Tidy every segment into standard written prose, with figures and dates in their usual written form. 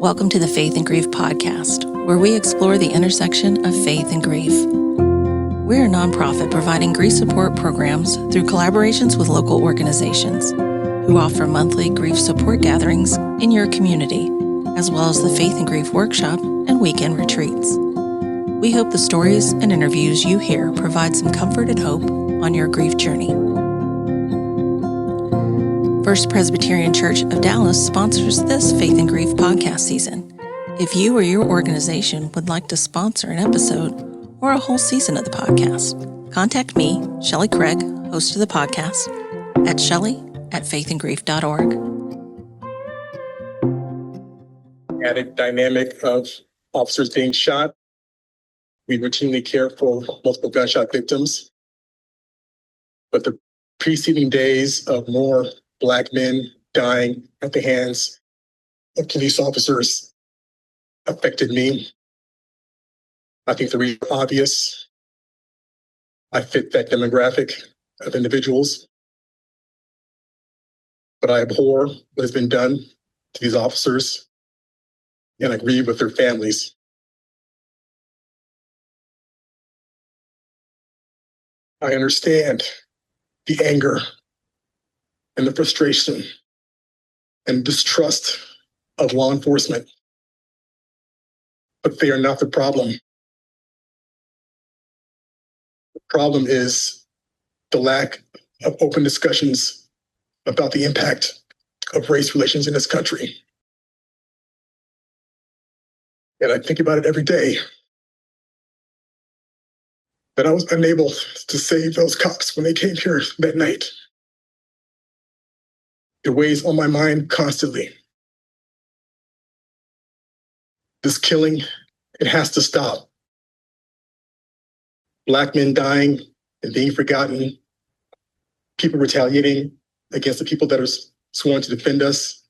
Welcome to the Faith and Grief podcast, where we explore the intersection of faith and grief. We're a nonprofit providing grief support programs through collaborations with local organizations who offer monthly grief support gatherings in your community, as well as the Faith and Grief workshop and weekend retreats. We hope the stories and interviews you hear provide some comfort and hope on your grief journey. First Presbyterian Church of Dallas sponsors this Faith and Grief podcast season. If you or your organization would like to sponsor an episode or a whole season of the podcast, contact me, Shelley Craig, host of the podcast, at shelley@faithandgrief.org. Added dynamic of officers being shot. We routinely care for multiple gunshot victims. But the preceding days of more Black men dying at the hands of police officers affected me. I think the reason is obvious. I fit that demographic of individuals. But I abhor what has been done to these officers, and I grieve with their families. I understand the anger and the frustration and distrust of law enforcement, but they are not the problem. The problem is the lack of open discussions about the impact of race relations in this country. And I think about it every day, that I was unable to save those cops when they came here that night. It weighs on my mind constantly. This killing, it has to stop. Black men dying and being forgotten, people retaliating against the people that are sworn to defend us.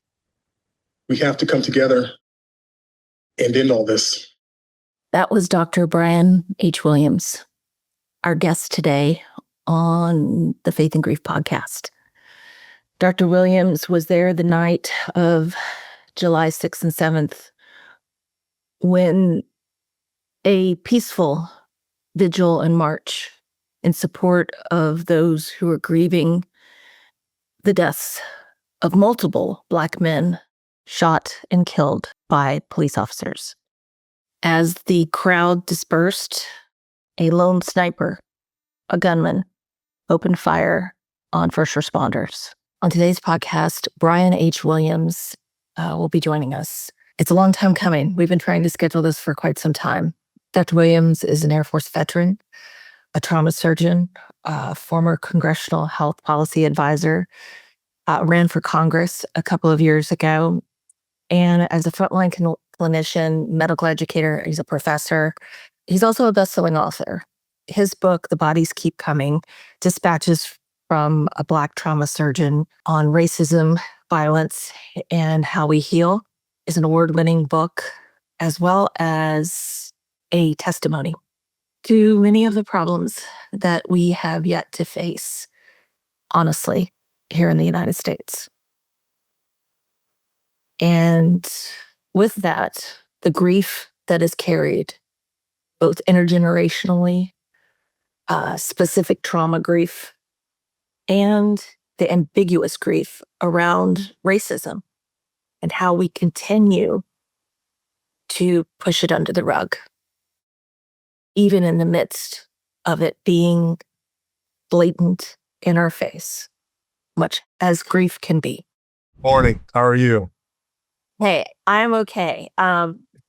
We have to come together and end all this. That was Dr. Brian H. Williams, our guest today on the Faith and Grief podcast. Dr. Williams was there the night of July 6th and 7th when a peaceful vigil and march in support of those who are grieving the deaths of multiple Black men shot and killed by police officers. As the crowd dispersed, a lone sniper, a gunman, opened fire on first responders. On today's podcast, Brian H. Williams will be joining us. It's a long time coming. We've been trying to schedule this for quite some time. Dr. Williams is an Air Force veteran, a trauma surgeon, former congressional health policy advisor, ran for Congress a couple of years ago, and as a frontline clinician, medical educator, he's a professor. He's also a best-selling author. His book, The Bodies Keep Coming, Dispatches from a Black Trauma Surgeon on Racism, Violence, and How We Heal, is an award-winning book, as well as a testimony to many of the problems that we have yet to face, honestly, here in the United States. And with that, the grief that is carried, both intergenerationally, specific trauma grief, and the ambiguous grief around racism and how we continue to push it under the rug, even in the midst of it being blatant in our face, much as grief can be. Morning. How are you? Hey, I'm okay.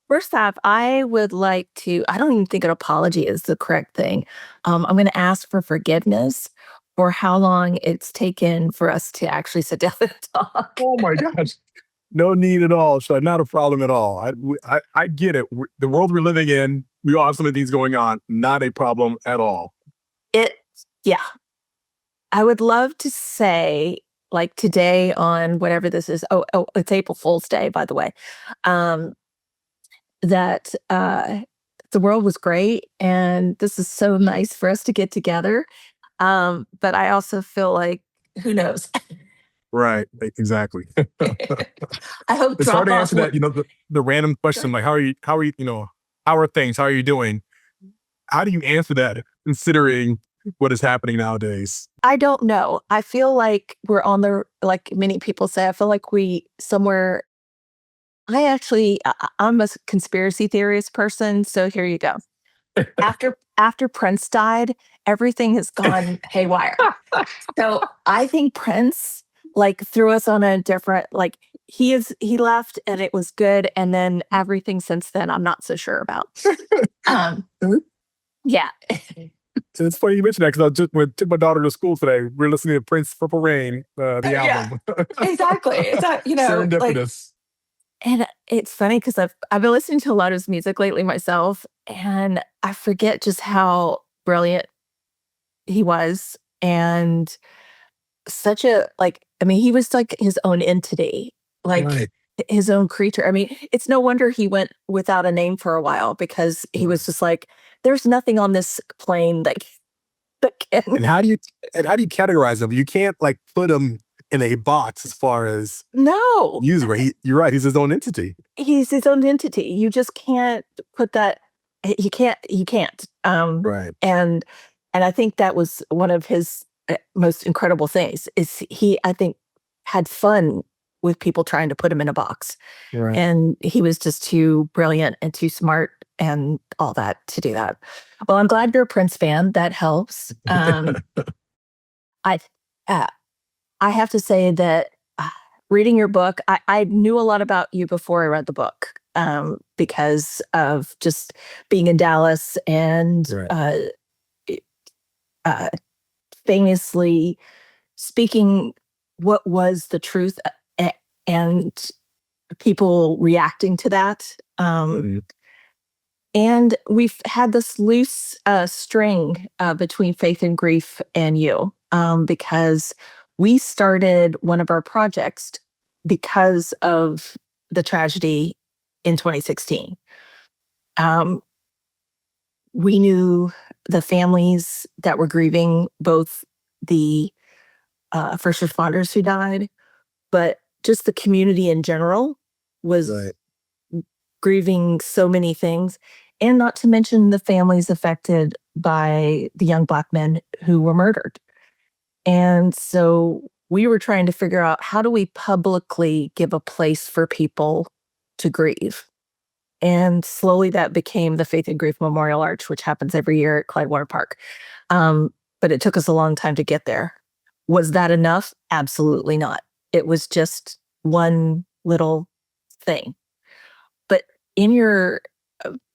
First off, I would like to, I don't even think an apology is the correct thing. I'm going to ask for forgiveness for how long it's taken for us to actually sit down and talk. Oh my gosh. No need at all. So not a problem at all. I get it. The world we're living in, we all have some of these going on. Not a problem at all. Yeah. I would love to say, like today on whatever this is, it's April Fool's Day, by the way, that the world was great and this is so nice for us to get together. But I also feel like, who knows? Right. Exactly. I hope It's hard drop to off. answer that, the random question, like, how are things? How are you doing? How do you answer that considering what is happening nowadays? I don't know. I feel like we're on the, like many people say, I feel like we somewhere. I'm a conspiracy theorist person. So here you go. After Prince died, everything has gone haywire. So I think Prince like threw us on a different, like he left and it was good. And then everything since then, I'm not so sure about. Um, yeah. So it's funny you mentioned that because took my daughter to school today. We're listening to Prince Purple Rain, the Yeah. album. Exactly. It's like, like, Serendipitous. and it's funny because I've been listening to a lot of his music lately myself, and I forget just how brilliant he was, and such a like. I mean, he was like his own entity, like Right. his own creature. I mean, it's no wonder he went without a name for a while because he was just like, "There's nothing on this plane that can." And how do you categorize him? You can't like put him in a box as far as No, user. You're right. He's his own entity. he's his own entity. You just can't put that. You can't. You can't. Right. And I think that was one of his most incredible things. Is he? I think had fun with people trying to put him in a box, Right. and he was just too brilliant and too smart and all that to do that. Well, I'm glad you're a Prince fan. That helps. I uh, I have to say that reading your book, I knew a lot about you before I read the book because of just being in Dallas and Right. uh, famously speaking what was the truth and people reacting to that. Mhm. And we've had this loose string between Faith and Grief and you because we started one of our projects because of the tragedy in 2016. Um, we knew the families that were grieving both the first responders who died, but just the community in general was Right. grieving so many things, and not to mention the families affected by the young Black men who were murdered. And so we were trying to figure out how do we publicly give a place for people to grieve. And slowly that became the Faith and Grief Memorial Arch, which happens every year at Clyde Water Park. But it took us a long time to get there. Was that enough? Absolutely not. It was just one little thing. But in your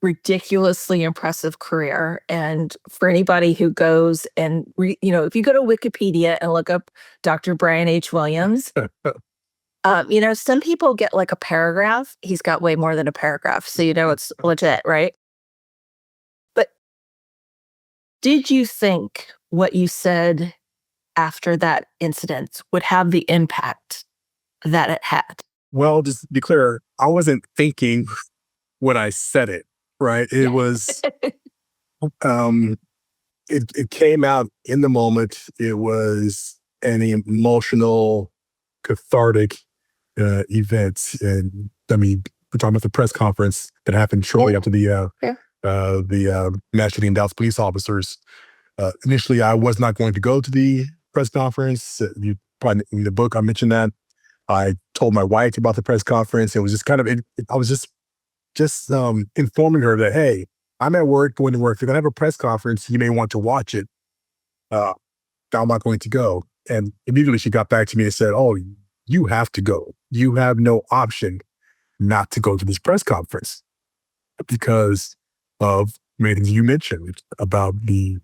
ridiculously impressive career, and for anybody who goes and if you go to Wikipedia and look up Dr. Brian H. Williams, some people get like a paragraph. He's got way more than a paragraph, so it's legit, right? But did you think what you said after that incident would have the impact that it had? Well, just to be clear, I wasn't thinking when I said it, right? It was, it came out in the moment. It was an emotional, cathartic event. And I mean, we're talking about the press conference that happened shortly after the mass shooting of Dallas police officers. Initially, I was not going to go to the press conference. You probably in the book, I mentioned that. I told my wife about the press conference. It was just kind of, I was just informing her that, hey, I'm at work, going to work. If you're going to have a press conference, you may want to watch it. I'm not going to go. And immediately she got back to me and said, oh, you have to go. You have no option not to go to this press conference because of many things you mentioned about the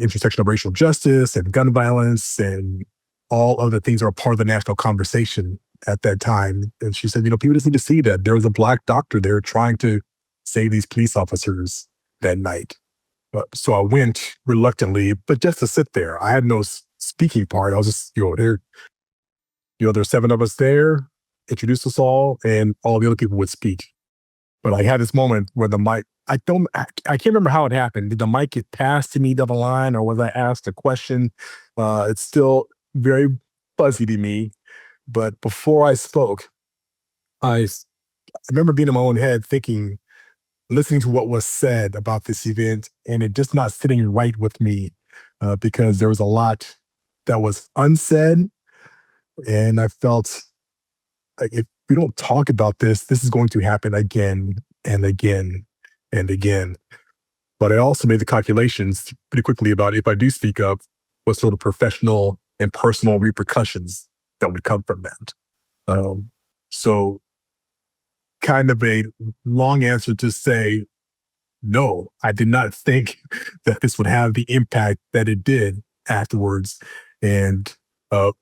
intersection of racial justice and gun violence and all other things that are part of the national conversation at that time. And she said, people just need to see that there was a Black doctor there trying to save these police officers that night. So I went reluctantly, but just to sit there. I had no speaking part. I was just, there's 7 of us there, introduced us all, and all the other people would speak. But I had this moment where the mic, I can't remember how it happened. Did the mic get passed to me down the line, or was I asked a question? It's still very fuzzy to me. But before I spoke, I remember being in my own head thinking, listening to what was said about this event, and it just not sitting right with me because there was a lot that was unsaid. And I felt like if we don't talk about this, this is going to happen again and again and again. But I also made the calculations pretty quickly about if I do speak up, what sort of professional and personal repercussions that would come from that. So kind of a long answer to say, no, I did not think that this would have the impact that it did afterwards. And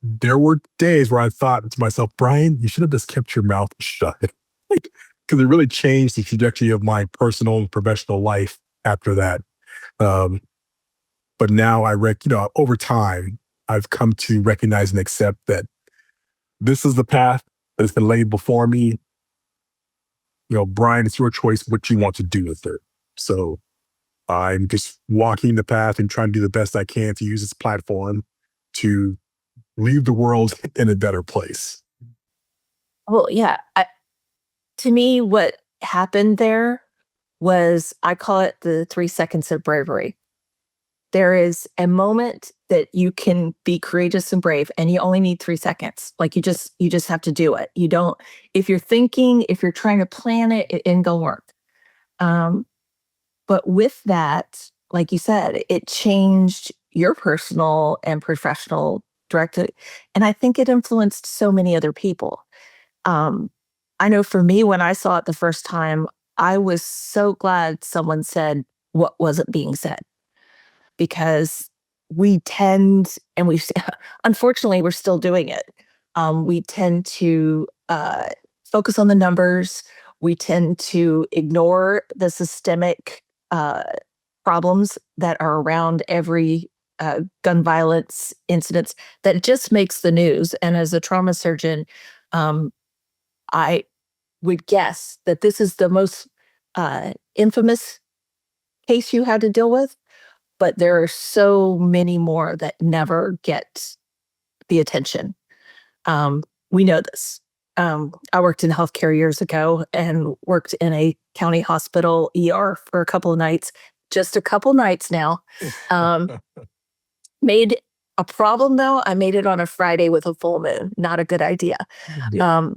there were days where I thought to myself, Brian, you should have just kept your mouth shut. Because it really changed the trajectory of my personal and professional life after that. But now over time, I've come to recognize and accept that this is the path that's been laid before me. Brian, it's your choice what you want to do with it. So I'm just walking the path and trying to do the best I can to use this platform to leave the world in a better place. Well, yeah. To me, what happened there was, I call it the 3 seconds of bravery. There is a moment that you can be courageous and brave, and you only need 3 seconds. Like you just have to do it. You don't, if you're thinking, if you're trying to plan it, it ain't gonna work. But with that, like you said, it changed your personal and professional direction. And I think it influenced so many other people. I know for me, when I saw it the first time, I was so glad someone said what wasn't being said, because we tend, and we unfortunately, we're still doing it. We tend to focus on the numbers. We tend to ignore the systemic problems that are around every gun violence incidents that just makes the news. And as a trauma surgeon, I would guess that this is the most infamous case you had to deal with, but there are so many more that never get the attention. We know this. I worked in healthcare years ago and worked in a county hospital ER for a couple of nights, just a couple nights now. Made a problem though. I made it on a Friday with a full moon. Not a good idea. Yeah.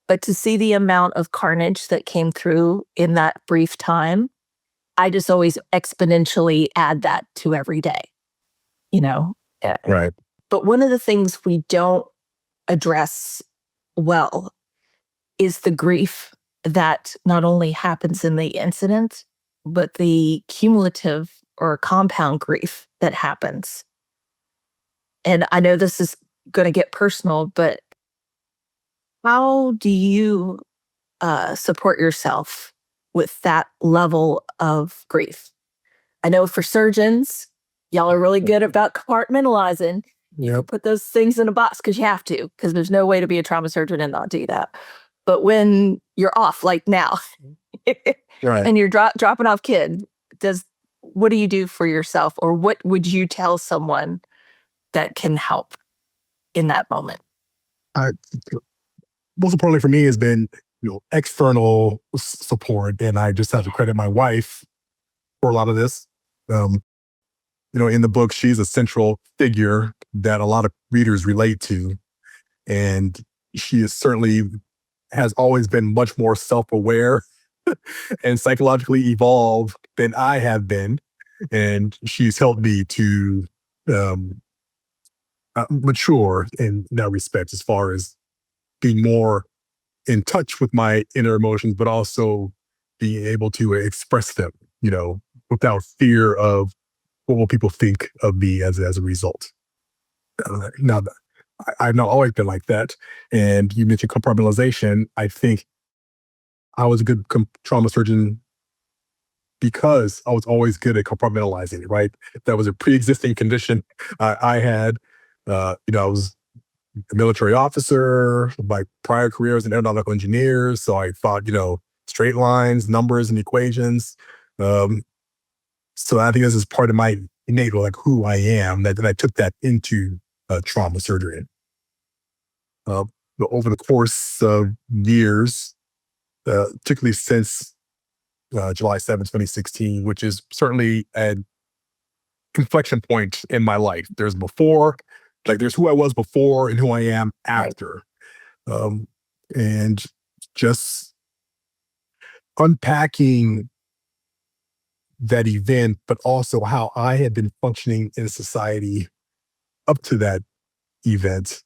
But to see the amount of carnage that came through in that brief time, I just always exponentially add that to every day, you know? Right. But one of the things we don't address well is the grief that not only happens in the incident, but the cumulative or compound grief that happens. And I know this is going to get personal, but how do you support yourself with that level of grief? I know for surgeons, y'all are really good about compartmentalizing. Yep. Put those things in a box because you have to, because there's no way to be a trauma surgeon and not do that. But when you're off, like now, Right. and you're dropping off kid, what do you do for yourself, or what would you tell someone that can help in that moment? Most importantly for me has been external support, and I just have to credit my wife for a lot of this. In the book, she's a central figure that a lot of readers relate to, and she is certainly has always been much more self-aware and psychologically evolved than I have been, and she's helped me to mature in that respect, as far as being more in touch with my inner emotions, but also being able to express them, without fear of what will people think of me as a result. Now, I've not always been like that. And you mentioned compartmentalization. I think I was a good trauma surgeon because I was always good at compartmentalizing it, right? That was a pre-existing condition I had. I was a military officer. My prior career was an aeronautical engineer. So I thought, straight lines, numbers, and equations. So I think this is part of my innate, like who I am, that I took that into trauma surgery. over the course of years, particularly since July 7th, 2016, which is certainly an inflection point in my life. There's before, like there's who I was before and who I am after. Um, and just unpacking that event, but also how I had been functioning in society up to that event,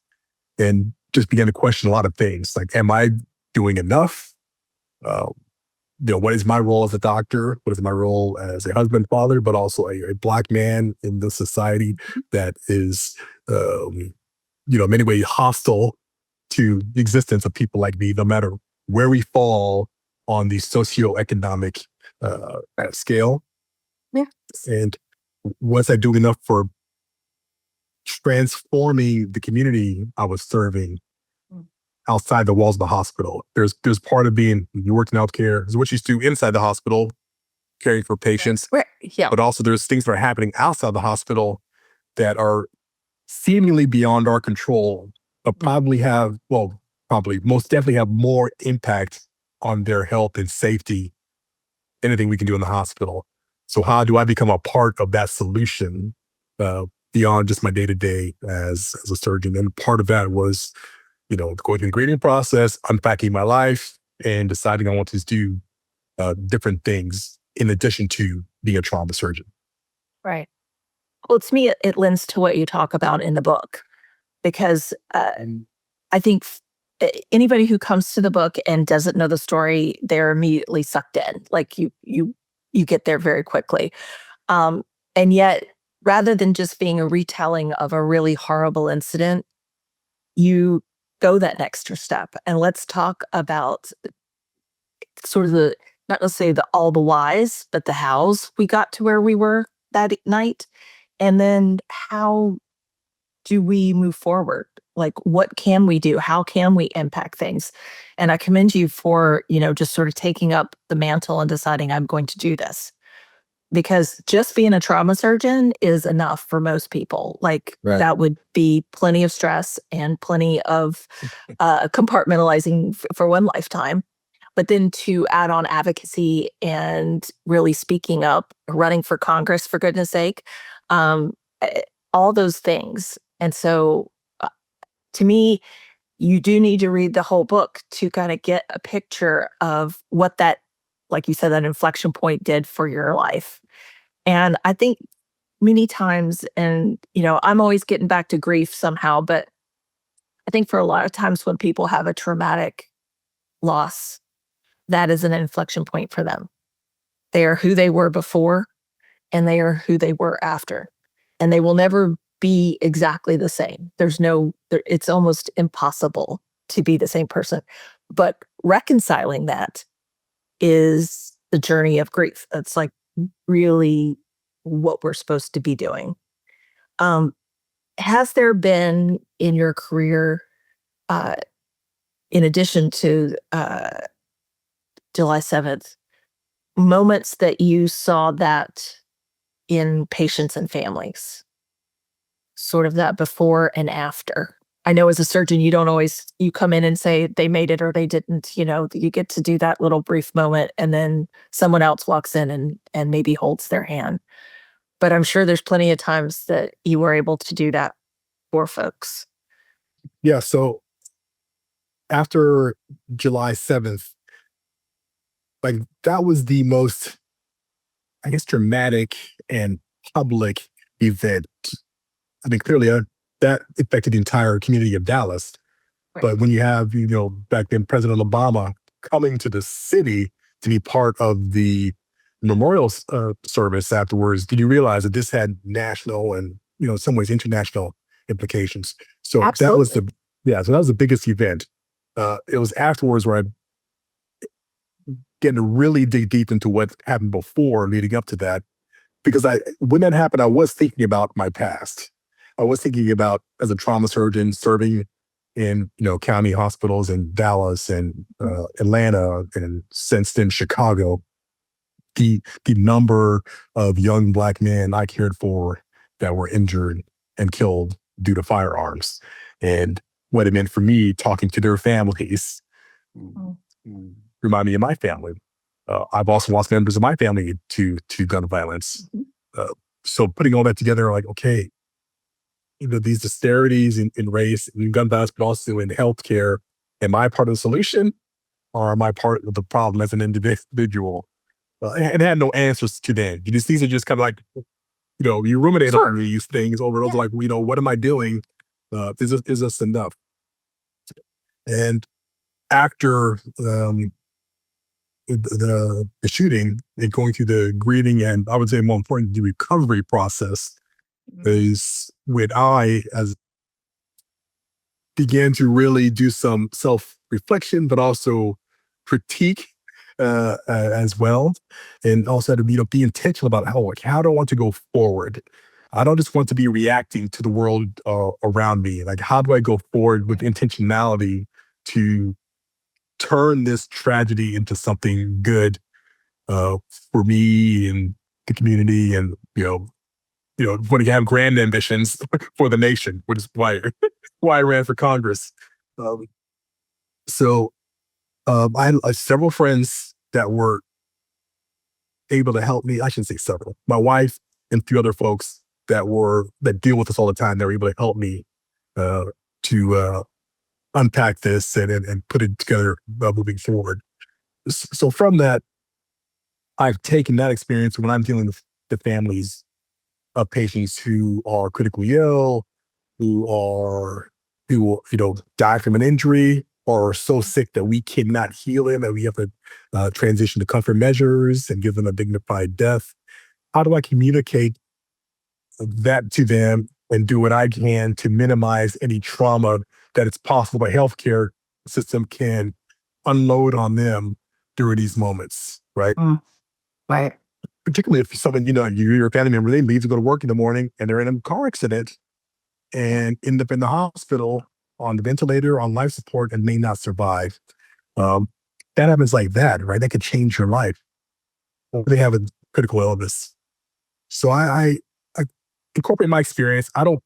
and just began to question a lot of things. Like, am I doing enough? Uh, what is my role as a doctor? What is my role as a husband, father, but also a Black man in the society that is, in many ways hostile to the existence of people like me, no matter where we fall on the socioeconomic scale. Yeah. And was I doing enough for transforming the community I was serving outside the walls of the hospital? There's part of being, you worked in healthcare, is what you do inside the hospital, caring for patients. Right. Yeah. But also there's things that are happening outside the hospital that are seemingly beyond our control, but probably most definitely have more impact on their health and safety than anything we can do in the hospital. So how do I become a part of that solution beyond just my day-to-day as a surgeon? And part of that was, going through the grading process, unpacking my life, and deciding I want to do different things in addition to being a trauma surgeon. Right. Well, to me, it lends to what you talk about in the book, because I think anybody who comes to the book and doesn't know the story, they're immediately sucked in. Like you get there very quickly. And yet, rather than just being a retelling of a really horrible incident, you go that extra step. And let's talk about sort of not necessarily all the whys, but the hows we got to where we were that night. And then how do we move forward? Like, what can we do? How can we impact things? And I commend you for, just sort of taking up the mantle and deciding I'm going to do this. Because just being a trauma surgeon is enough for most people. Like, that would be plenty of stress and plenty of compartmentalizing for one lifetime. But then to add on advocacy and really speaking up, running for Congress, for goodness sake, all those things. And so to me, you do need to read the whole book to kind of get a picture of what that, like you said, that inflection point did for your life. And I think many times, and, I'm always getting back to grief somehow, but I think for a lot of times when people have a traumatic loss, that is an inflection point for them. They are who they were before, and they are who they were after. And they will never be exactly the same. It's almost impossible to be the same person. But reconciling that is the journey of grief. That's like really what we're supposed to be doing. Has there been in your career, in addition to July 7th, moments that you saw that in patients and families? Sort of that before and after. I know as a surgeon, you don't always, you come in and say they made it or they didn't, you get to do that little brief moment and then someone else walks in and maybe holds their hand. But I'm sure there's plenty of times that you were able to do that for folks. Yeah. So after July 7th, like that was the most, I guess, dramatic and public event. I mean, clearly that affected the entire community of Dallas. Right. But when you have, back then President Obama coming to the city to be part of the memorial service afterwards, did you realize that this had national and, in some ways international implications? So Absolutely. So that was the biggest event. It was afterwards where I getting to really dig deep into what happened before leading up to that. Because when that happened, I was thinking about my past. I was thinking about, as a trauma surgeon, serving in county hospitals in Dallas and Atlanta, and since then Chicago, the number of young Black men I cared for that were injured and killed due to firearms. And what it meant for me talking to their families. Mm. Remind me of my family. I've also lost members of my family to gun violence. So putting all that together, like, okay, these disparities in race and gun violence, but also in healthcare, am I part of the solution or am I part of the problem as an individual? And I had no answers to that. These are just kind of like, you ruminate Sure. on these things over and over, like, what am I doing? Is this enough? And after the shooting and going through the grieving and, I would say more important, the recovery process, is when I began to really do some self-reflection, but also critique as well. And also to be intentional about how do I want to go forward? I don't just want to be reacting to the world around me. Like, how do I go forward with intentionality to turn this tragedy into something good for me and the community, and when you have grand ambitions for the nation, which is why I ran for Congress. Um, so I had several friends that were able to help me. I shouldn't say several. My wife and a few other folks that deal with this all the time. They were able to help me to unpack this and put it together moving forward. So from that, I've taken that experience when I'm dealing with the families of patients who are critically ill, who die from an injury, or are so sick that we cannot heal them, and we have to transition to comfort measures and give them a dignified death. How do I communicate that to them and do what I can to minimize any trauma that it's possible the healthcare system can unload on them during these moments, right? Right. Particularly if you're a family member, they leave to go to work in the morning and they're in a car accident and end up in the hospital on the ventilator, on life support, and may not survive. That happens like that, right? That could change your life. They have a critical illness. So I incorporate my experience. I don't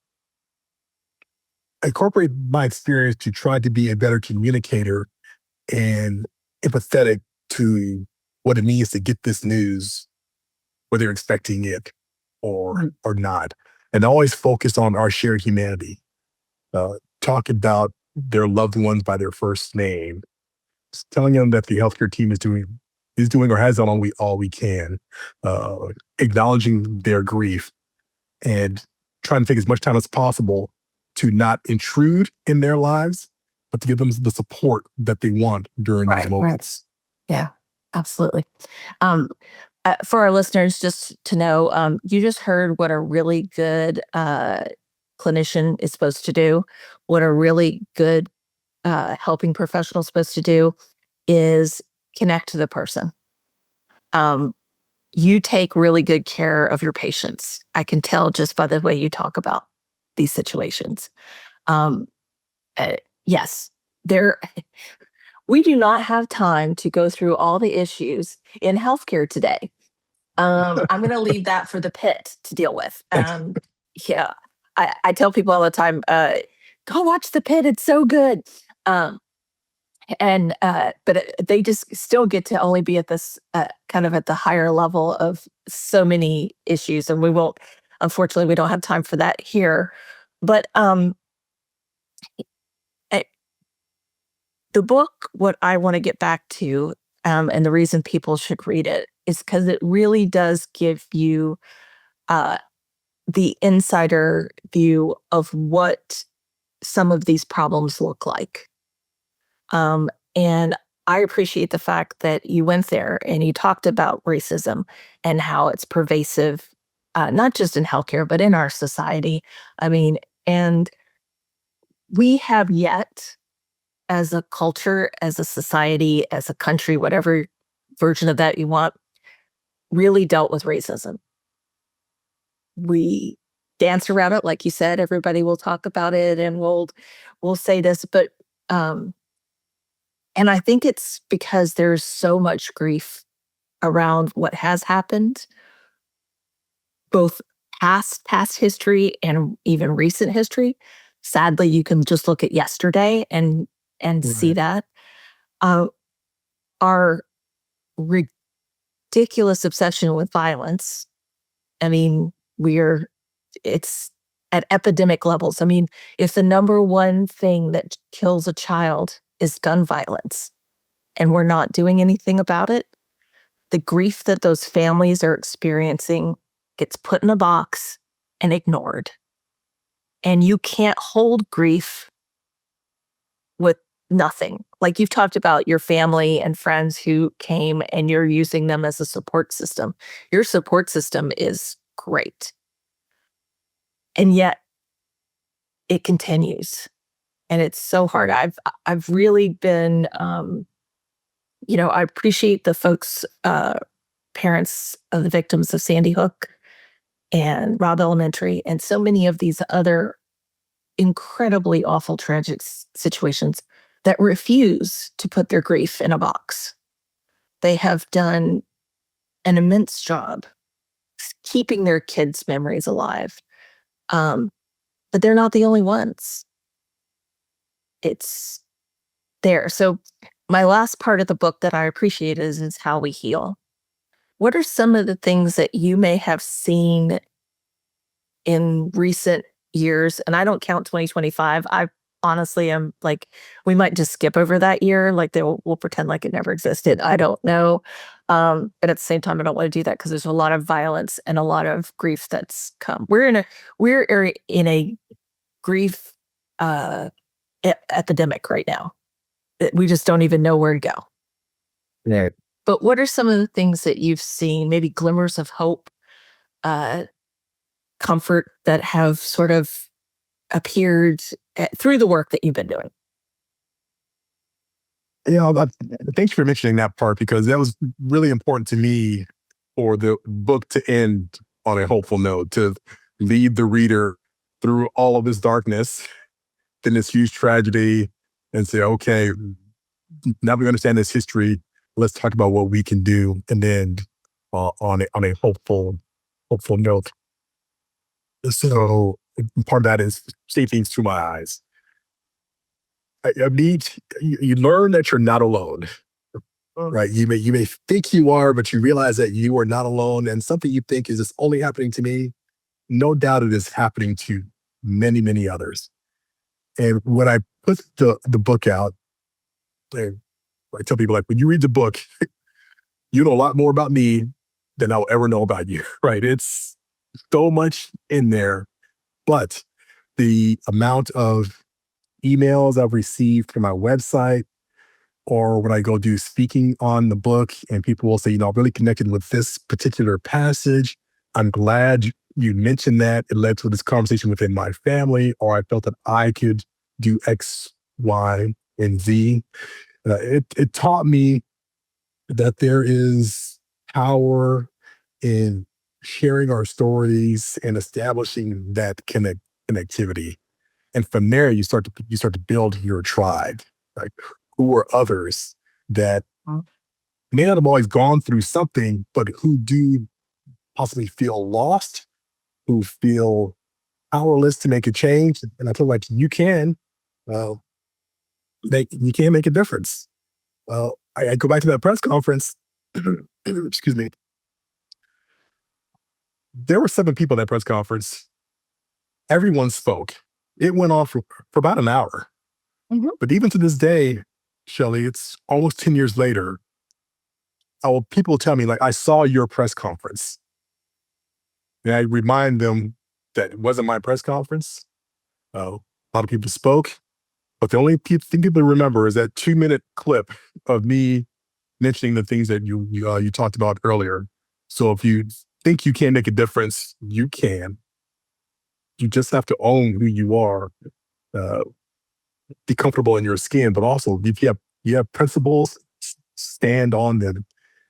incorporate my experience to try to be a better communicator and empathetic to what it means to get this news, whether you're expecting it or not. And always focus on our shared humanity. Talk about their loved ones by their first name, telling them that the healthcare team is doing or has done all we can, acknowledging their grief, and trying to take as much time as possible to not intrude in their lives, but to give them the support that they want during these moments. Yeah, absolutely. For our listeners, just to know, you just heard what a really good clinician is supposed to do. What a really good helping professional is supposed to do is connect to the person. You take really good care of your patients. I can tell just by the way you talk about these situations. Um, yes, we do not have time to go through all the issues in healthcare today. I'm going to leave that for the pit to deal with. Yeah, I tell people all the time, go watch the pit. It's so good. But they just still get to only be at this kind of at the higher level of so many issues, and unfortunately, we don't have time for that here. But the book, what I want to get back to, and the reason people should read it is because it really does give you the insider view of what some of these problems look like. And I appreciate the fact that you went there and you talked about racism and how it's pervasive, not just in healthcare, but in our society. I mean, and we have yet, as a culture, as a society, as a country, whatever version of that you want, really dealt with racism. We dance around it, like you said. Everybody will talk about it, and we'll say this, but and I think it's because there's so much grief around what has happened, both past history and even recent history, sadly, you can just look at yesterday and see Right. that. Our ridiculous obsession with violence. I mean, it's at epidemic levels. I mean, if the number one thing that kills a child is gun violence and we're not doing anything about it, the grief that those families are experiencing gets put in a box and ignored. And you can't hold grief with nothing. Like you've talked about your family and friends who came and you're using them as a support system. Your support system is great. And yet it continues. And it's so hard. I've really been I appreciate the folks, parents of the victims of Sandy Hook and Robb Elementary and so many of these other incredibly awful, tragic situations that refuse to put their grief in a box. They have done an immense job keeping their kids' memories alive. But they're not the only ones. It's there. So my last part of the book that I appreciate is how we heal. What are some of the things that you may have seen in recent years? And I don't count 2025. I honestly am like, we might just skip over that year. Like we'll pretend like it never existed. I don't know. But at the same time, I don't want to do that because there's a lot of violence and a lot of grief that's come. We're in a grief epidemic right now. We just don't even know where to go. Right. But what are some of the things that you've seen, maybe glimmers of hope, comfort that have sort of appeared through the work that you've been doing? Thanks for mentioning that part because that was really important to me for the book to end on a hopeful note, to lead the reader through all of this darkness, then this huge tragedy, and say, okay, now we understand this history. Let's talk about what we can do, and then on a hopeful note. So part of that is see things through my eyes. You learn that you're not alone, right? You may think you are, but you realize that you are not alone. And something you think is this only happening to me, no doubt it is happening to many, many others. And when I put the book out, I tell people like, when you read the book, you know a lot more about me than I'll ever know about you, right? It's so much in there, but the amount of emails I've received from my website or when I go do speaking on the book and people will say, I'm really connected with this particular passage. I'm glad you mentioned that. It led to this conversation within my family, or I felt that I could do X, Y, and Z. It taught me that there is power in sharing our stories and establishing that connectivity. And from there, you start to build your tribe. Like, who are others that may not have always gone through something, but who do possibly feel lost, who feel powerless to make a change. And I feel like you can make a difference. Well, I go back to that press conference. Excuse me. There were 7 people at that press conference. Everyone spoke. It went on for about an hour. Mhm. But even to this day, Shelley, it's almost 10 years later, people tell me, like, I saw your press conference. And I remind them that it wasn't my press conference. A lot of people spoke, but the only thing people remember is that 2-minute clip of me mentioning the things that you talked about earlier. So if you think you can make a difference, you can. You just have to own who you are, be comfortable in your skin, but also if you have principles, stand on them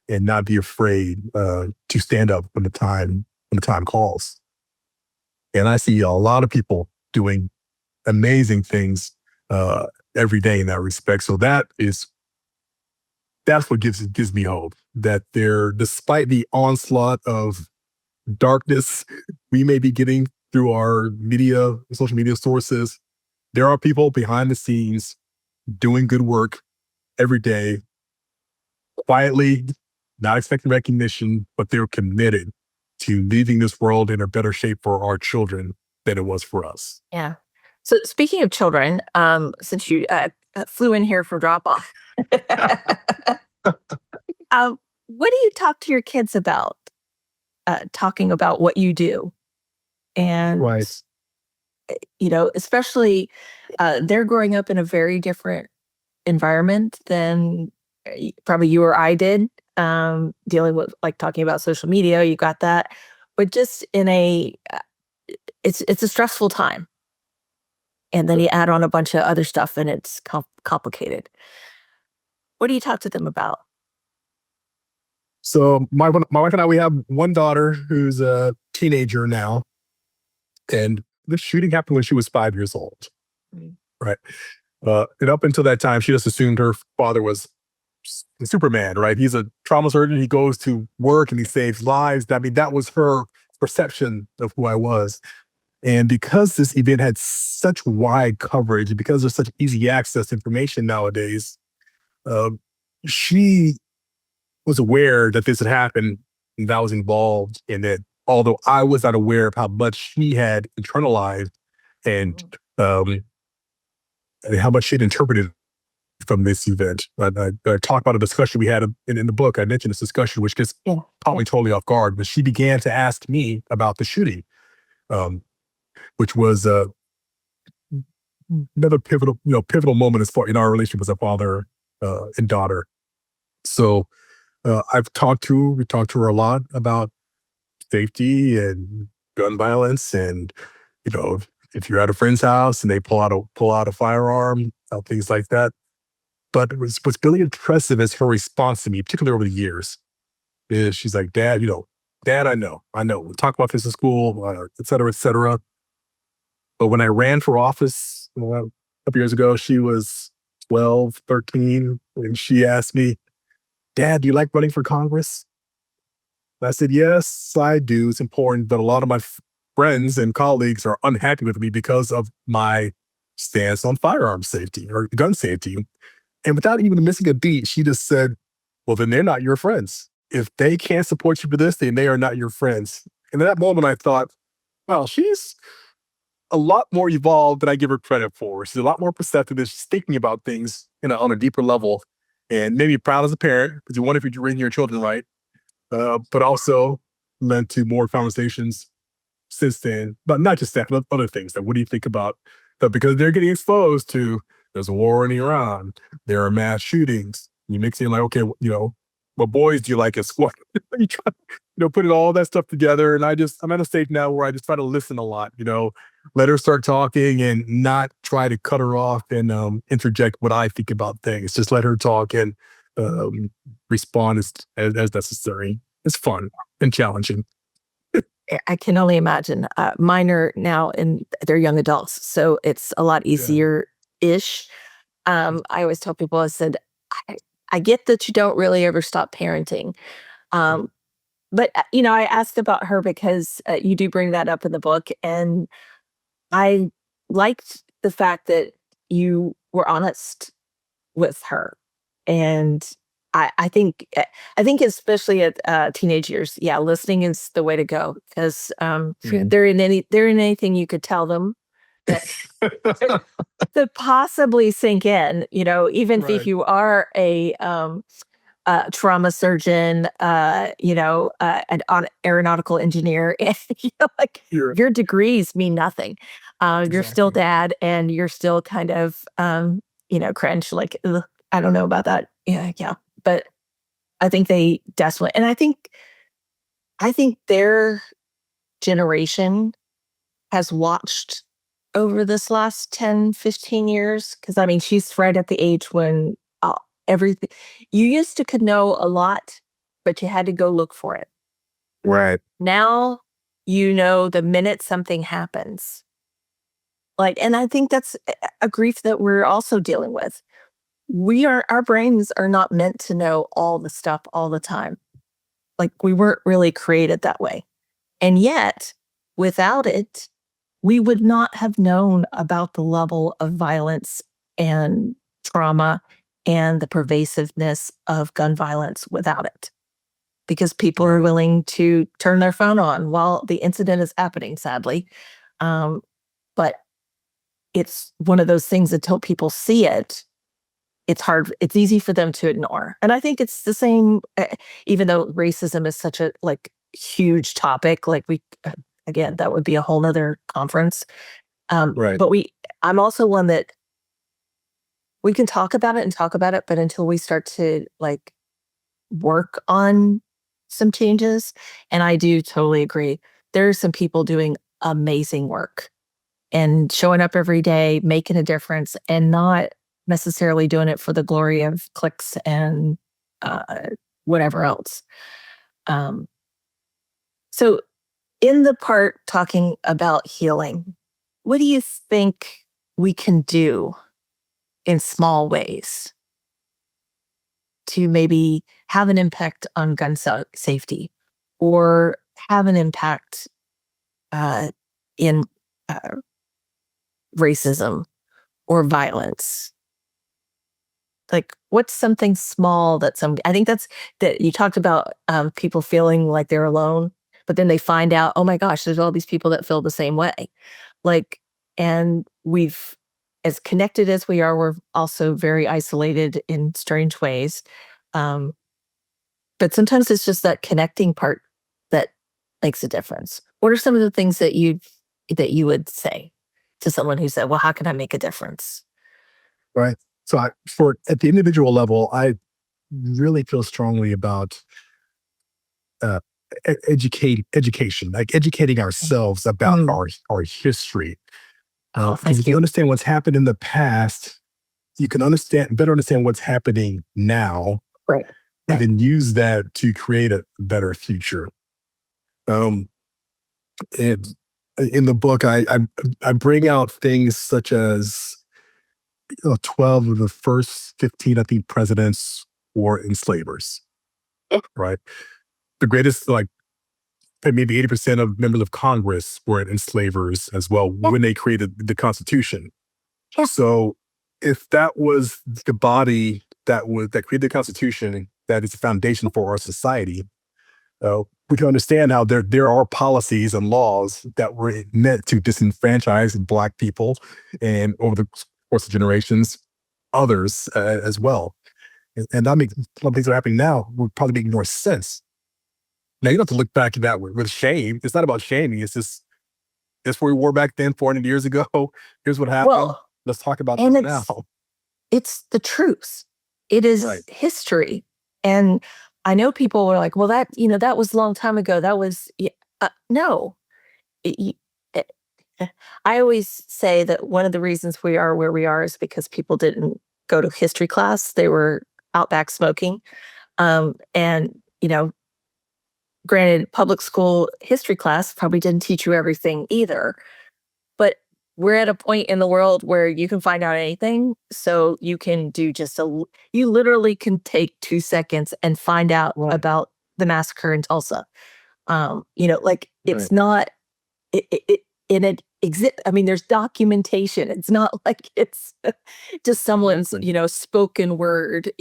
and not be afraid to stand up when the time calls. And I see a lot of people doing amazing things every day in that respect. So that's what gives me hope, that despite the onslaught of darkness we may be getting through our social media sources, there are people behind the scenes doing good work every day, quietly, not expecting recognition, but they're committed to leaving this world in a better shape for our children than it was for us. Yeah. So speaking of children, since you flew in here for drop off, what do you talk to your kids about? Talking about what you do, and Right. especially they're growing up in a very different environment than probably you or I did. Dealing with like talking about social media, you got that, but just in a it's a stressful time, and then you add on a bunch of other stuff, and it's complicated. What do you talk to them about? So my wife and I, we have one daughter who's a teenager now, and the shooting happened when she was 5 years old. Mm. Right. And up until that time, she just assumed her father was Superman, right? He's a trauma surgeon. He goes to work and he saves lives. I mean, that was her perception of who I was. And because this event had such wide coverage, and because there's such easy access to information nowadays, uh, she was aware that this had happened and that I was involved in it. Although I was not aware of how much she had internalized and and how much she'd interpreted from this event. I talked about a discussion we had in the book. I mentioned this discussion, which just Yeah. caught me totally off guard. But she began to ask me about the shooting, um, which was another pivotal moment as far in our relationship as a father and daughter. So we talked to her a lot about safety and gun violence, and you know, if you're at a friend's house and they pull out a firearm, things like that. But what's really impressive is her response to me, particularly over the years, is she's like, Dad, Dad, I know. We'll talk about this in school, et cetera, et cetera. But when I ran for office a couple years ago, she was 12, 13, and she asked me, Dad, do you like running for Congress? And I said, yes, I do. It's important, but a lot of my friends and colleagues are unhappy with me because of my stance on firearm safety or gun safety. And without even missing a beat, she just said, well, then they're not your friends. If they can't support you for this, then they are not your friends. And in that moment, I thought, well, she's a lot more evolved than I give her credit for. She's a lot more perceptive. She's thinking about things on a deeper level, and maybe proud as a parent because you wonder if you're raising your children right, but also led to more conversations since then. But not just that, but other things. That what do you think about that? Because they're getting exposed to there's a war in Iran, there are mass shootings. You mix in like, okay, what boys do you like at school? You try, putting all that stuff together. And I'm at a stage now where I just try to listen a lot, let her start talking and not try to cut her off and interject what I think about things. Just let her talk and respond as necessary. It's fun and challenging. I can only imagine. Mine are now they're young adults, so it's a lot easier-ish. I always tell people, I said, I get that you don't really ever stop parenting. But, I asked about her because you do bring that up in the book. And I liked the fact that you were honest with her. And I think especially at teenage years, yeah, listening is the way to go because they're in anything you could tell them that to possibly sink in. Even if you are a trauma surgeon, an aeronautical engineer, and like your degrees mean nothing. You're still dad, and you're still kind of cringe. Like, ugh, I don't know about that. Yeah. But I think they definitely, and I think their generation has watched over this last 10, 15 years. Cause I mean, she's right at the age when everything, you used to could know a lot, but you had to go look for it. Right. Now, the minute something happens, and I think that's a grief that we're also dealing with. Our brains are not meant to know all the stuff all the time. Like we weren't really created that way. And yet, without it, we would not have known about the level of violence and trauma and the pervasiveness of gun violence without it. Because people are willing to turn their phone on while the incident is happening, sadly. But it's one of those things until people see it, it's easy for them to ignore. And I think it's the same, even though racism is such a huge topic, again, that would be a whole nother conference. Right. But I'm also one that we can talk about it, but until we start to work on some changes, and I do totally agree. There are some people doing amazing work and showing up every day, making a difference, and not necessarily doing it for the glory of clicks and whatever else. So in the part talking about healing, what do you think we can do in small ways to maybe have an impact on gun safety, or have an impact in racism or violence? What's something small I think that you talked about people feeling like they're alone, but then they find out, oh my gosh, there's all these people that feel the same way. And we've, as connected as we are, we're also very isolated in strange ways. But sometimes it's just that connecting part that makes a difference. What are some of the things that you would say to someone who said, well, how can I make a difference? Right. So at the individual level, I really feel strongly about education, like educating ourselves about our history. Because if you understand what's happened in the past, you can better understand what's happening now, right? And then use that to create a better future. And in the book, I bring out things such as 12 of the first 15, I think, presidents were enslavers, right? The greatest, maybe 80% of members of Congress were enslavers as well when they created the Constitution. Yeah. So if that was the body that created the Constitution, that is the foundation for our society, we can understand how there are policies and laws that were meant to disenfranchise Black people, and over the course of generations, others as well. And that makes some things that are happening now would probably make more sense. Now, you don't have to look back at that with shame. It's not about shaming. It's just, this where we were back then 400 years ago. Here's what happened. Well, let's talk about this now. It's the truth. It is history. And I know people were like, well, that was a long time ago. That was, no. I always say that one of the reasons we are where we are is because people didn't go to history class. They were out back smoking. And, granted, public school history class probably didn't teach you everything either. But we're at a point in the world where you can find out anything. So you can do you literally can take 2 seconds and find out about the massacre in Tulsa. It's not, there's documentation. It's not like it's just someone's, spoken word,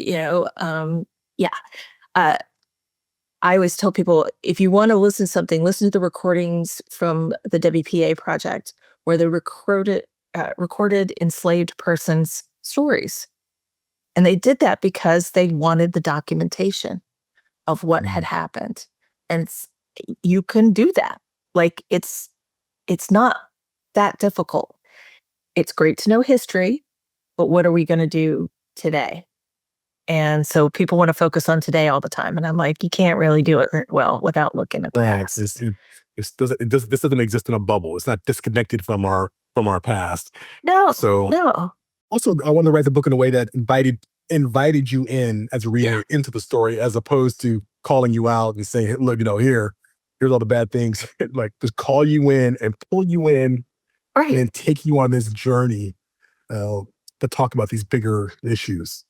I always tell people, if you want to listen to something, listen to the recordings from the WPA project, where they recorded enslaved persons' stories. And they did that because they wanted the documentation of what had happened. And you can do that. It's not that difficult. It's great to know history, but what are we going to do today? And so people want to focus on today all the time. And I'm like, you can't really do it well without looking at the past. This doesn't exist in a bubble. It's not disconnected from our past. No. Also, I want to write the book in a way that invited you in as a reader into the story, as opposed to calling you out and saying, look, here's all the bad things. Just call you in and pull you in, right, and take you on this journey to talk about these bigger issues.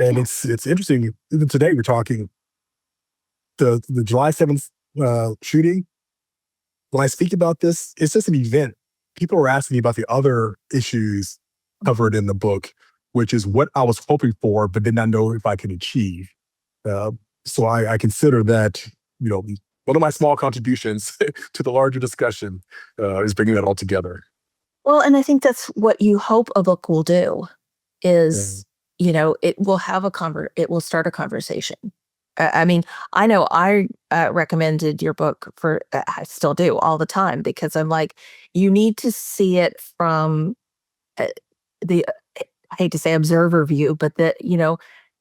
And it's interesting. Even today, we're talking the July 7th shooting. When I speak about this, it's just an event people were asking me about the other issues covered in the book, which is what I was hoping for, but did not know if I could achieve. So I consider that, one of my small contributions to the larger discussion is bringing that all together. Well, and I think that's what you hope a book will do is, it will have it will start a conversation. I mean, I know I recommended your book I still do all the time because I'm like, you need to see it from the, I hate to say observer view, but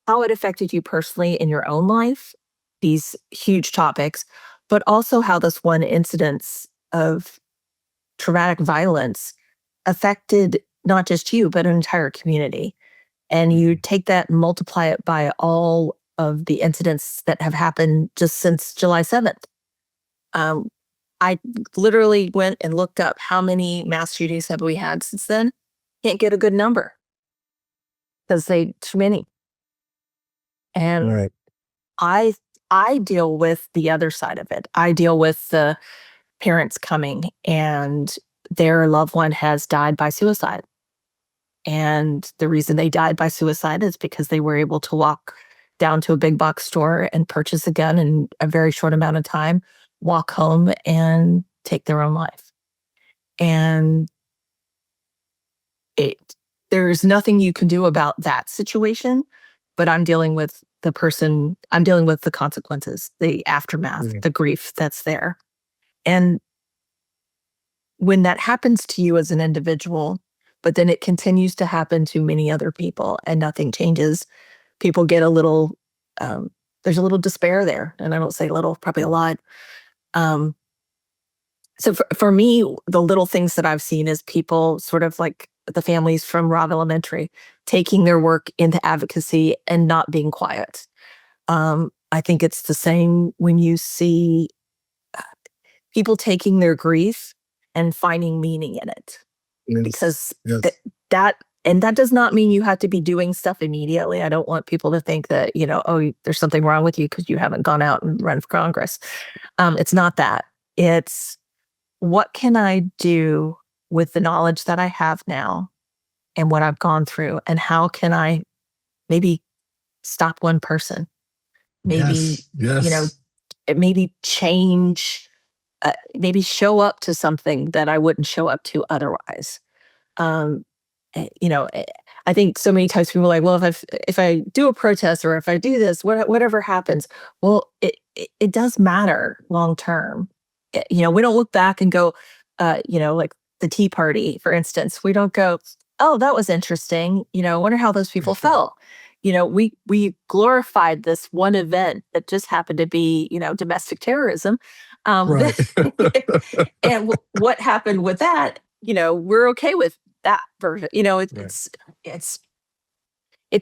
how it affected you personally in your own life, these huge topics, but also how this one incidence of traumatic violence affected not just you, but an entire community. And you take that and multiply it by all of the incidents that have happened just since July 7th. I literally went and looked up how many mass shootings have we had since then. Can't get a good number because too many. And Right. I deal with the other side of it. I deal with the parents coming and their loved one has died by suicide. And the reason they died by suicide is because they were able to walk down to a big box store and purchase a gun in a very short amount of time, walk home and take their own life. And there's nothing you can do about that situation, but I'm dealing with the consequences, the aftermath, the grief that's there. And when that happens to you as an individual, but then it continues to happen to many other people and nothing changes, people get a little, there's a little despair there. And I don't say little, probably a lot. So for me, the little things that I've seen is people sort of like the families from Robb Elementary taking their work into advocacy and not being quiet. I think it's the same when you see people taking their grief and finding meaning in it. Because that does not mean you have to be doing stuff immediately. I don't want people to think that, there's something wrong with you because you haven't gone out and run for Congress. It's not that. It's what can I do with the knowledge that I have now and what I've gone through, and how can I maybe stop one person? Maybe, maybe change, maybe show up to something that I wouldn't show up to otherwise. I think so many times people are like, well, if I do a protest or if I do this, whatever happens, well, it does matter long term. We don't look back and go, like the Tea Party, for instance, we don't go, oh, that was interesting. Wonder how those people felt. We glorified this one event that just happened to be, domestic terrorism. Right. And what happened with that, we're okay with that version. It's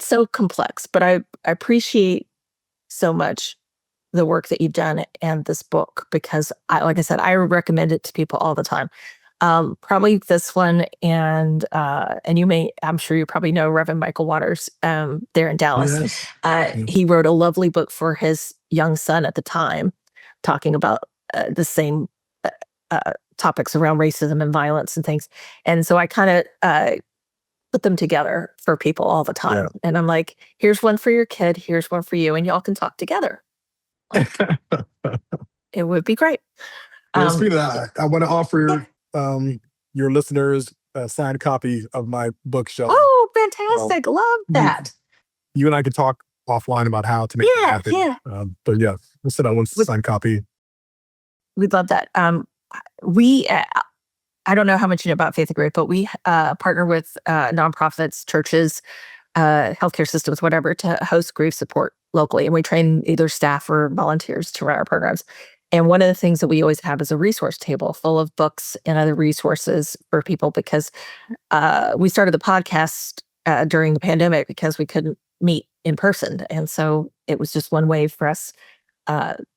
so complex, but I appreciate so much the work that you've done and this book, because like I said, I recommend it to people all the time. Probably this one and I'm sure you probably know Reverend Michael Waters, there in Dallas. Yes. He wrote a lovely book for his young son at the time, talking about the same topics around racism and violence and things. And so I kind of put them together for people all the time. Yeah. And I'm like, here's one for your kid, here's one for you, and y'all can talk together. It would be great. Speaking of that, I want to offer your listeners a signed copy of my bookshelf. Oh, fantastic. Love that. You and I could talk offline about how to make it happen. Yeah. But yeah, we'll send out one signed copy. We'd love that. I don't know how much you know about Faith and Grief, but we partner with nonprofits, churches, healthcare systems, whatever, to host grief support locally. And we train either staff or volunteers to run our programs. And one of the things that we always have is a resource table full of books and other resources for people, because we started the podcast during the pandemic because we couldn't meet in person. And so it was just one way for us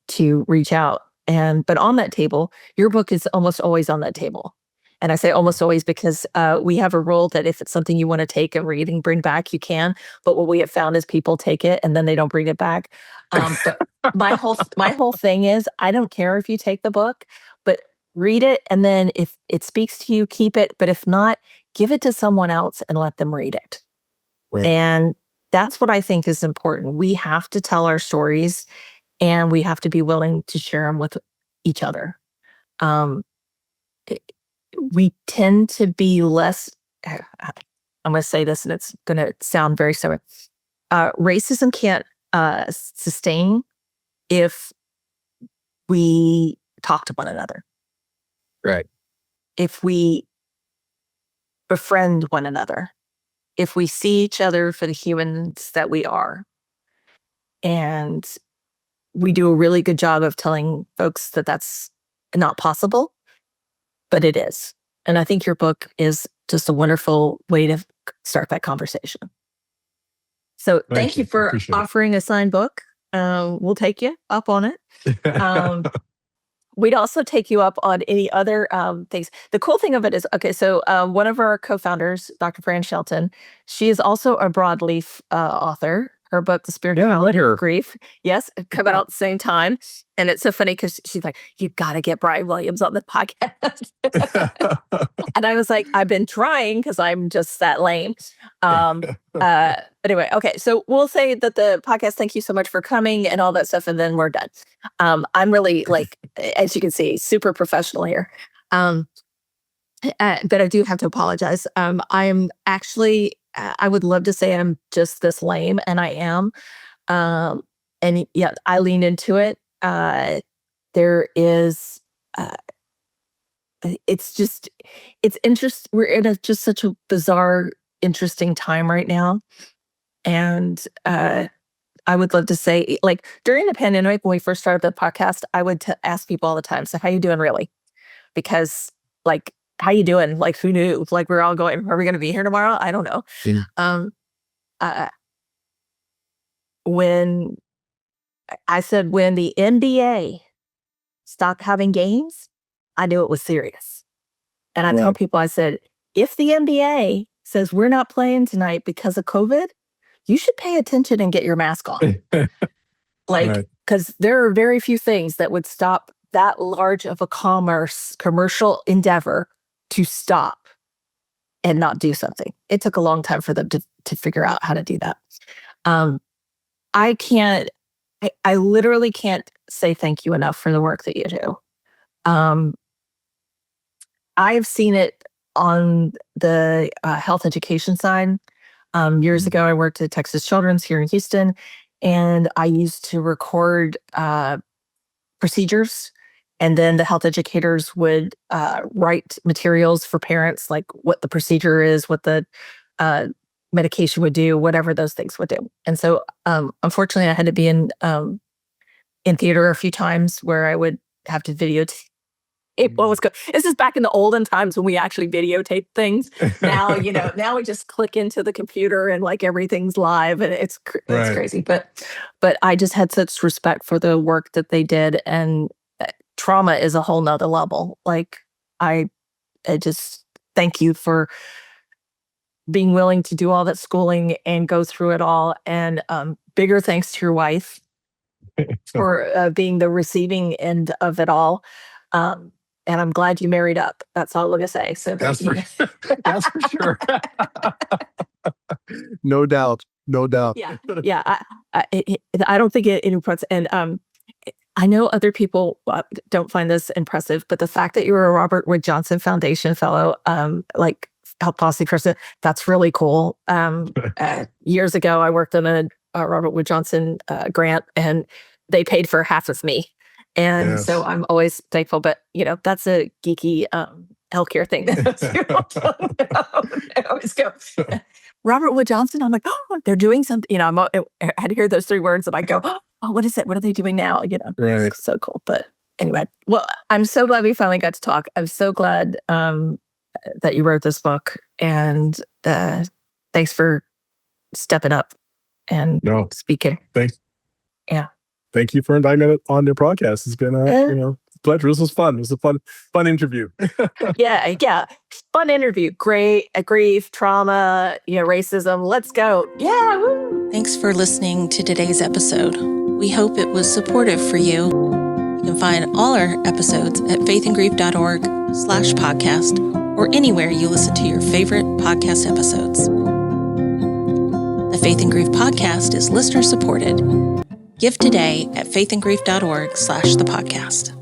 to reach out. But on that table, your book is almost always on that table. And I say almost always because we have a rule that if it's something you want to take and read and bring back, you can. But what we have found is people take it and then they don't bring it back. But my whole thing is, I don't care if you take the book, but read it, and then if it speaks to you, keep it. But if not, give it to someone else and let them read it. Right. And that's what I think is important. We have to tell our stories, and we have to be willing to share them with each other. Um, it- we tend to be less, I'm going to say this and it's going to sound very similar. Racism can't sustain if we talk to one another, Right. if we befriend one another, if we see each other for the humans that we are. And we do a really good job of telling folks that that's not possible, but it is. And I think your book is just a wonderful way to start that conversation. So thank you for Appreciate it. offering a signed book. We'll take you up on it. We'd also take you up on any other things. The cool thing of it is, okay, so one of our co-founders, Dr. Fran Shelton, she is also a broadleaf author. Her book, The Spirit of Grief, yes, it come out at the same time. And it's so funny because she's like, you got to get Brian Williams on the podcast. And I was like, I've been trying because I'm just that lame. Anyway, okay, so we'll say that the podcast, thank you so much for coming and all that stuff, and then we're done. I'm really, like, as you can see, super professional here. But I do have to apologize. I'm actually, I would love to say I'm just this lame, and I am. And yeah, I lean into it. There is, it's just, it's interesting. We're in just such a bizarre, interesting time right now. And I would love to say, like, during the pandemic, when we first started the podcast, I would ask people all the time, so how you doing really? Because, like, how you doing? Like, who knew? Like, we're all going, are we going to be here tomorrow? I don't know. Yeah. When I said, when the NBA stopped having games, I knew it was serious. And I tell people, I said, if the NBA says we're not playing tonight because of COVID, you should pay attention and get your mask on. Like, because there are very few things that would stop that large of a commercial endeavor to stop and not do something. It took a long time for them to figure out how to do that. I literally can't say thank you enough for the work that you do. I've seen it on the health education side. Years ago, I worked at Texas Children's here in Houston, and I used to record procedures. And then the health educators would write materials for parents, like what the procedure is, what the medication would do, whatever those things would do. And so, unfortunately, I had to be in theater a few times where I would have to videotape. This is back in the olden times when we actually videotaped things. Now, now we just click into the computer and, like, everything's live, and it's crazy. But I just had such respect for the work that they did, and trauma is a whole nother level. Like, I just thank you for being willing to do all that schooling and go through it all. And bigger thanks to your wife for being the receiving end of it all. And I'm glad you married up. That's all I'm going to say. So that's for sure. No doubt. Yeah. I don't think it impresses. And I know other people don't find this impressive, but the fact that you were a Robert Wood Johnson Foundation fellow, like Health Policy person, that's really cool. Years ago, I worked on a Robert Wood Johnson grant, and they paid for half of me. And so I'm always thankful, but that's a geeky healthcare thing. I always go, Robert Wood Johnson. I'm like, oh, they're doing something. I had to hear those 3 words, and I go, oh, what is it? What are they doing now? It's so cool. But anyway, well, I'm so glad we finally got to talk. I'm so glad that you wrote this book, and thanks for stepping up and speaking. Thanks. Yeah. Thank you for inviting me on your podcast. It's been a pleasure. This was fun. It was a fun interview. Yeah. Fun interview. Great. Grief, trauma, racism. Let's go. Yeah. Woo. Thanks for listening to today's episode. We hope it was supportive for you. You can find all our episodes at faithandgrief.org/podcast or anywhere you listen to your favorite podcast episodes. The Faith and Grief podcast is listener supported. Give today at faithandgrief.org/the podcast.